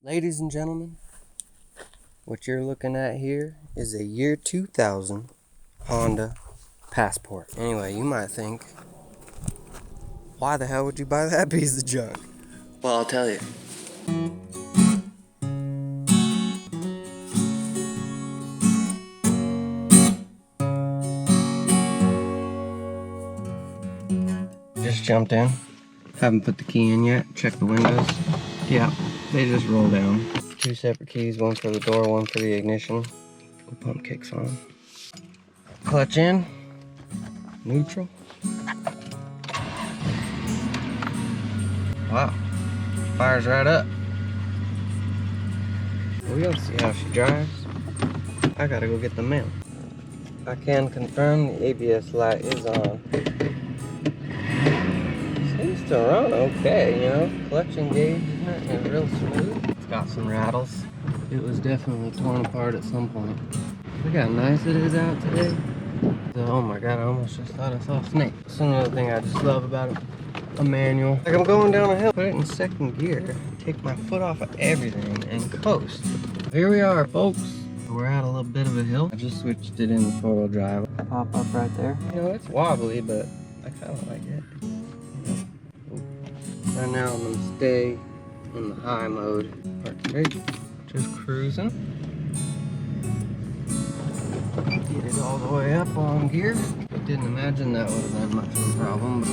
Ladies and gentlemen, what you're looking at here is a year 2000 Honda Passport. Anyway, you might think, why the hell would you buy that piece of junk? Well, I'll tell you. Just jumped in. Haven't put the key in yet. Check the windows. Yeah, they just roll down. Two separate keys, one for the door, one for the ignition. The pump kicks on. Clutch in. Neutral. Wow. Fires right up. We'll see how she drives. I gotta go get the mail. I can confirm the ABS light is on. Seems to run okay, you know. Clutch engagement is real smooth. It's got some rattles. It was definitely torn apart at some point. Look how nice it is out today. Oh my god, I almost just thought I saw a snake. That's another thing I just love about a manual. Like I'm going down a hill, put it in second gear, take my foot off of everything and coast. Here we are, folks. We're at a little bit of a hill. I just switched it in the 4-wheel drive. Pop up right there. You know, it's wobbly, but I kind of like it. Right now I'm gonna stay in the high mode. Park straight, just cruising. Get it all the way up on gear. Didn't imagine that would have been much of a problem.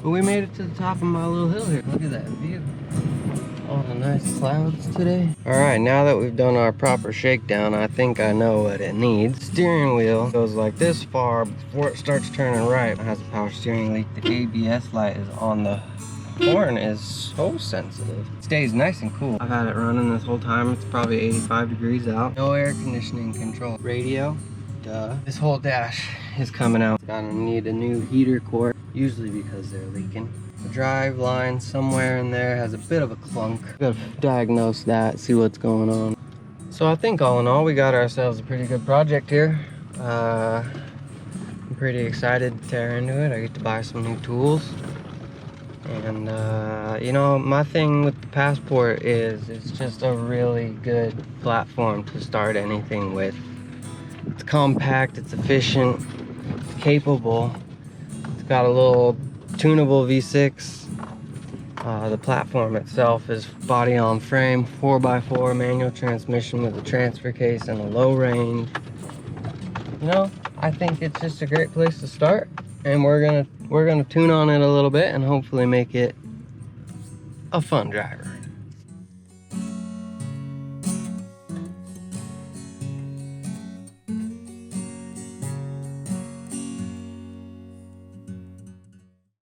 But we made it to the top of my little hill here. Look at that view. All the nice clouds today. Alright, now that we've done our proper shakedown, I think I know what it needs. Steering wheel goes like this far before it starts turning right. It has a power steering leak. The ABS light is on. The horn is so sensitive. It stays nice and cool. I've had it running this whole time. It's probably 85 degrees out. No air conditioning control. Radio, duh. This whole dash is coming out. Gonna need a new heater core, usually because they're leaking. The drive line somewhere in there has a bit of a clunk. Gotta diagnose that, see what's going on. So I think all in all, we got ourselves a pretty good project here. I'm pretty excited to tear into it. I get to buy some new tools. And you know, my thing with the Passport is it's just a really good platform to start anything with. It's compact, it's efficient, it's capable. It's got a little tunable V6. The platform itself is body on frame, 4x4 manual transmission with a transfer case and a low range. You know, I think it's just a great place to start, and we're gonna tune on it a little bit and hopefully make it a fun driver.